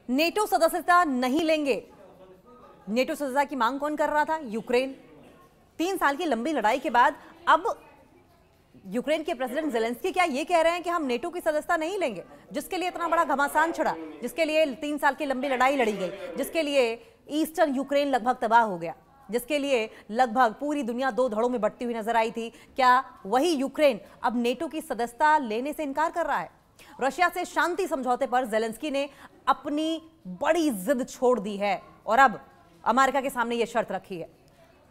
NATO सदस्यता नहीं लेंगे। नेटो सदस्यता की मांग कौन कर रहा था? यूक्रेन। 3 साल की लंबी लड़ाई के बाद अब यूक्रेन के प्रेसिडेंट ज़ेलेंस्की क्या ये कह रहे हैं कि हम नेटो की सदस्यता नहीं लेंगे, जिसके लिए इतना बड़ा घमासान छिड़ा, जिसके लिए 3 साल की लंबी लड़ाई लड़ी गई, जिसके लिए ईस्टर्न यूक्रेन लगभग तबाह हो गया, जिसके लिए लगभग पूरी दुनिया 2 धड़ों में बंटती हुई नजर आई थी। क्या वही यूक्रेन अब नेटो की सदस्यता लेने से इनकार कर रहा है? रशिया से शांति समझौते पर ज़ेलेंस्की ने अपनी बड़ी जिद छोड़ दी है और अब अमेरिका के सामने यह शर्त रखी है।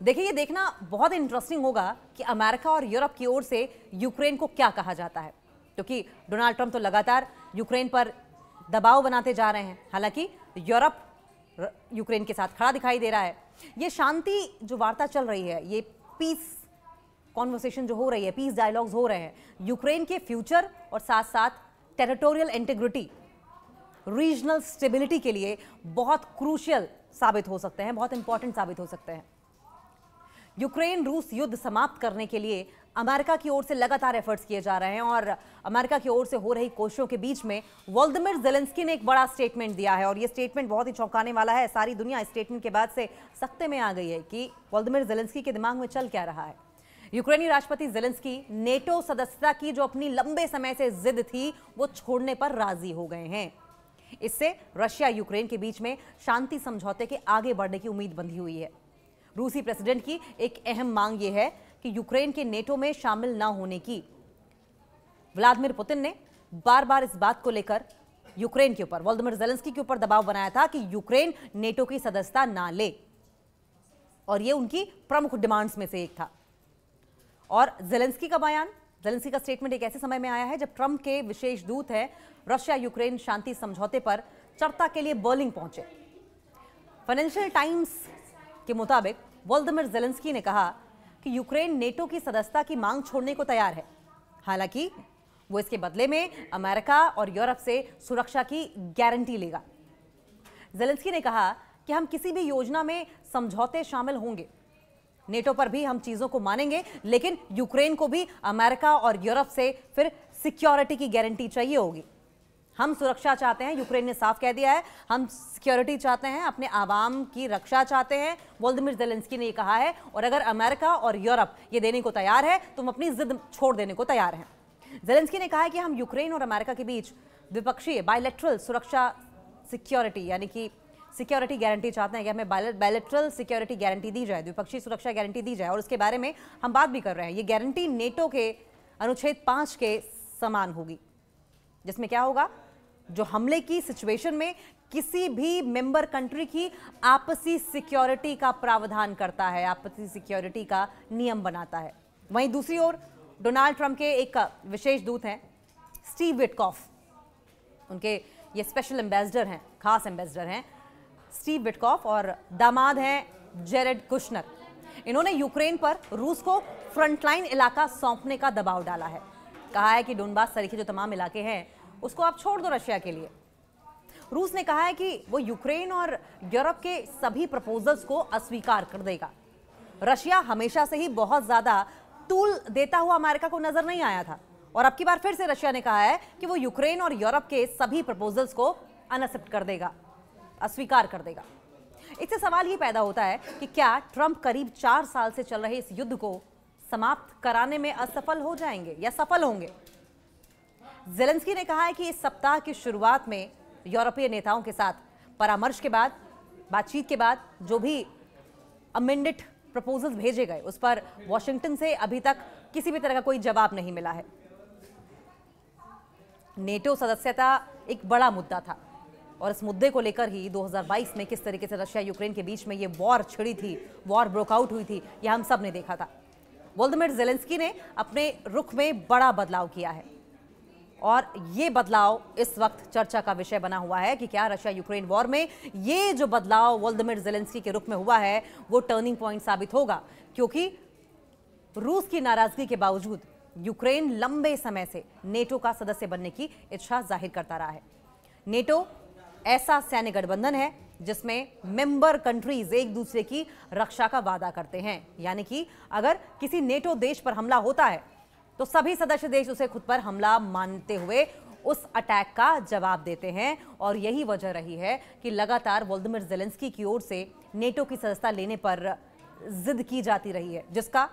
देखिए, ये देखना बहुत इंटरेस्टिंग होगा कि अमेरिका और यूरोप की ओर से यूक्रेन को क्या कहा जाता है, क्योंकि डोनाल्ड ट्रंप तो लगातार यूक्रेन पर दबाव बनाते जा रहे हैं। हालांकि यूरोप यूक्रेन के साथ खड़ा दिखाई दे रहा है। ये शांति जो वार्ता चल रही है, ये पीस कॉन्वर्सेशन जो हो रही है, पीस डायलॉग्स हो रहे हैं, यूक्रेन के फ्यूचर और साथ साथ टेरिटोरियल इंटीग्रिटी, रीजनल स्टेबिलिटी के लिए बहुत क्रूशियल साबित हो सकते हैं, बहुत इंपॉर्टेंट साबित हो सकते हैं। यूक्रेन रूस युद्ध समाप्त करने के लिए अमेरिका की ओर से लगातार एफर्ट्स किए जा रहे हैं और अमेरिका की ओर से हो रही कोशिशों के बीच में वोलोदिमीर ज़ेलेंस्की ने एक बड़ा स्टेटमेंट दिया है और यह स्टेटमेंट बहुत ही चौंकाने वाला है। सारी दुनिया इस स्टेटमेंट के बाद से सख्ते में आ गई है कि वोलोदिमीर ज़ेलेंस्की के दिमाग में चल क्या रहा है। यूक्रेनी राष्ट्रपति ज़ेलेंस्की नेटो सदस्यता की जो अपनी लंबे समय से जिद थी वो छोड़ने पर राजी हो गए हैं। इससे रशिया यूक्रेन के बीच में शांति समझौते के आगे बढ़ने की उम्मीद बंधी हुई है। रूसी प्रेसिडेंट की एक अहम मांग यह है कि यूक्रेन के नेटो में शामिल ना होने की। व्लादिमीर पुतिन ने बार बार इस बात को लेकर यूक्रेन के ऊपर, वोलोदिमीर ज़ेलेंस्की के ऊपर दबाव बनाया था कि यूक्रेन नेटो की सदस्यता ना ले, और यह उनकी प्रमुख डिमांड्स में से एक था। और ज़ेलेंस्की का बयान, ज़ेलेंस्की का स्टेटमेंट एक ऐसे समय में आया है जब ट्रंप के विशेष दूत हैं रशिया यूक्रेन शांति समझौते पर चर्चा के लिए बर्लिन पहुंचे। फाइनेंशियल टाइम्स के मुताबिक वोलोदिमीर ज़ेलेंस्की ने कहा कि यूक्रेन नेटो की सदस्यता की मांग छोड़ने को तैयार है। हालांकि वो इसके बदले में अमेरिका और यूरोप से सुरक्षा की गारंटी लेगा। ज़ेलेंस्की ने कहा कि हम किसी भी योजना में समझौते शामिल होंगे, नेटो पर भी हम चीजों को मानेंगे, लेकिन यूक्रेन को भी अमेरिका और यूरोप से फिर सिक्योरिटी की गारंटी चाहिए होगी। हम सुरक्षा चाहते हैं, यूक्रेन ने साफ कह दिया है, हम सिक्योरिटी चाहते हैं, अपने आवाम की रक्षा चाहते हैं, वोलोदिमीर ज़ेलेंस्की ने ये कहा है। और अगर अमेरिका और यूरोप ये देने को तैयार है तो हम अपनी जिद छोड़ देने को तैयार हैं। ज़ेलेंस्की ने कहा है कि हम यूक्रेन और अमेरिका के बीच द्विपक्षीय बायलैटरल सुरक्षा सिक्योरिटी यानी कि सिक्योरिटी गारंटी चाहते हैं कि हमें बायलैटरल सिक्योरिटी गारंटी दी जाए, द्विपक्षीय सुरक्षा गारंटी दी जाए, और उसके बारे में हम बात भी कर रहे हैं। ये गारंटी नेटो के अनुच्छेद 5 के समान होगी, जिसमें क्या होगा, जो हमले की सिचुएशन में किसी भी मेंबर कंट्री की आपसी सिक्योरिटी का प्रावधान करता है, आपसी सिक्योरिटी का नियम बनाता है। वहीं दूसरी ओर डोनाल्ड ट्रंप के एक विशेष दूत हैं स्टीव विटकॉफ, उनके ये स्पेशल एम्बेसडर हैं, खास एम्बेसडर हैं स्टीव विटकॉफ, और दामाद हैं जेरेड कुशनर। इन्होंने यूक्रेन पर रूस को फ्रंटलाइन इलाका सौंपने का दबाव डाला है। कहा है कि डोनबास सरीखे जो तमाम इलाके हैं उसको आप छोड़ दो रशिया के लिए। रूस ने कहा है कि वो यूक्रेन और यूरोप के सभी प्रपोजल्स को अस्वीकार कर देगा। रशिया हमेशा से ही बहुत ज्यादा टूल देता हुआ अमेरिका को नजर नहीं आया था, और अब की बार फिर से रशिया ने कहा है कि वो यूक्रेन और यूरोप के सभी प्रपोजल्स को अनएक्सेप्ट कर देगा, अस्वीकार कर देगा। इससे सवाल ये पैदा होता है कि क्या ट्रंप करीब 4 साल से चल रहे इस युद्ध को समाप्त कराने में असफल हो जाएंगे या सफल होंगे? ज़ेलेंस्की ने कहा है कि इस सप्ताह की शुरुआत में यूरोपीय नेताओं के साथ परामर्श के बाद, बातचीत के बाद जो भी अमेंडेड प्रपोजल्स भेजे गए उस पर वॉशिंगटन से अभी तक किसी भी तरह का कोई जवाब नहीं मिला है। नेटो सदस्यता एक बड़ा मुद्दा था और इस मुद्दे को लेकर ही 2022 में किस तरीके से रशिया यूक्रेन के बीच में ये वॉर छिड़ी थी, वॉर ब्रोकआउट हुई थी, यह हम सब ने देखा था। वोलोदिमीर ज़ेलेंस्की ने अपने रुख में बड़ा बदलाव किया है और ये बदलाव इस वक्त चर्चा का विषय बना हुआ है कि क्या रशिया यूक्रेन वॉर में ये जो बदलाव वोलोदिमीर ज़ेलेंस्की के रुख में हुआ है वो टर्निंग पॉइंट साबित होगा, क्योंकि रूस की नाराजगी के बावजूद यूक्रेन लंबे समय से नेटो का सदस्य बनने की इच्छा जाहिर करता रहा है। नेटो ऐसा सैन्य गठबंधन है जिसमें मेंबर कंट्रीज एक दूसरे की रक्षा का वादा करते हैं, यानी कि अगर किसी नेटो देश पर हमला होता है तो सभी सदस्य देश उसे खुद पर हमला मानते हुए उस अटैक का जवाब देते हैं। और यही वजह रही है कि लगातार वोलोदिमीर ज़ेलेंस्की की ओर से नेटो की सदस्यता लेने पर जिद की जाती रही है, जिसका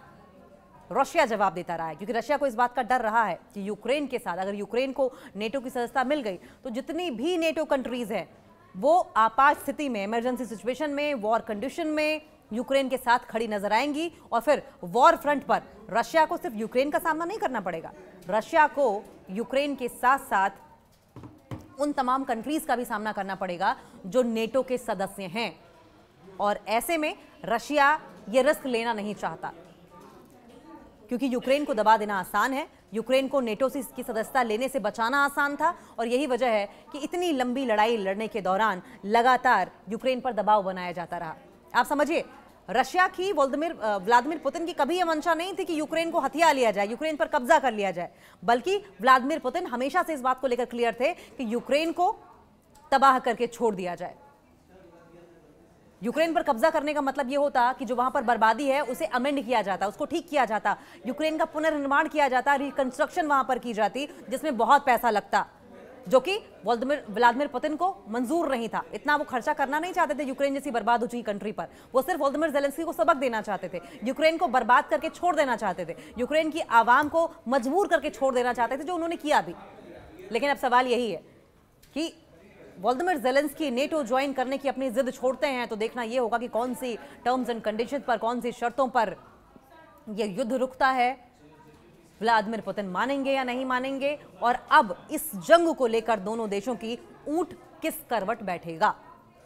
रशिया जवाब देता रहा है। क्योंकि रशिया को इस बात का डर रहा है कि यूक्रेन के साथ अगर यूक्रेन को नेटो की सदस्यता मिल गई तो जितनी भी नेटो कंट्रीज हैं वो आपात स्थिति में, इमरजेंसी सिचुएशन में, वॉर कंडीशन में यूक्रेन के साथ खड़ी नजर आएंगी। और फिर वॉर फ्रंट पर रशिया को सिर्फ यूक्रेन का सामना नहीं करना पड़ेगा, रशिया को यूक्रेन के साथ साथ उन तमाम कंट्रीज का भी सामना करना पड़ेगा जो नेटो के सदस्य हैं। और ऐसे में रशिया ये रिस्क लेना नहीं चाहता, क्योंकि यूक्रेन को दबा देना आसान है, यूक्रेन को नेटो से की सदस्यता लेने से बचाना आसान था। और यही वजह है कि इतनी लंबी लड़ाई लड़ने के दौरान लगातार यूक्रेन पर दबाव बनाया जाता रहा। आप समझिए, रशिया की व्लादिमीर पुतिन की कभी यह मंशा नहीं थी कि यूक्रेन को हथिया लिया जाए, यूक्रेन पर कब्जा कर लिया जाए, बल्कि व्लादिमीर पुतिन हमेशा से इस बात को लेकर क्लियर थे कि यूक्रेन को तबाह करके छोड़ दिया जाए। यूक्रेन पर कब्जा करने का मतलब यह होता कि जो वहां पर बर्बादी है उसे अमेंड किया जाता, उसको ठीक किया जाता, यूक्रेन का पुनर्निर्माण किया जाता, रिकंस्ट्रक्शन वहां पर की जाती, जिसमें बहुत पैसा लगता, जो कि व्लादिमीर पुतिन को मंजूर नहीं था। इतना वो खर्चा करना नहीं चाहते थे यूक्रेन जैसी बर्बाद हो चुकी कंट्री पर। वो सिर्फ वोलोदिमीर ज़ेलेंस्की को सबक देना चाहते थे, यूक्रेन को बर्बाद करके छोड़ देना चाहते थे, यूक्रेन की आवाम को मजबूर करके छोड़ देना चाहते थे, जो उन्होंने किया भी। लेकिन अब सवाल यही है कि वोलोदिमीर ज़ेलेंस्की नेटो ज्वाइन करने की अपनी जिद छोड़ते हैं तो देखना यह होगा कि कौन सी टर्म्स एंड कंडीशन पर, कौन सी शर्तों पर यह युद्ध रुकता है। व्लादिमीर पुतिन मानेंगे या नहीं मानेंगे, और अब इस जंग को लेकर दोनों देशों की ऊंट किस करवट बैठेगा।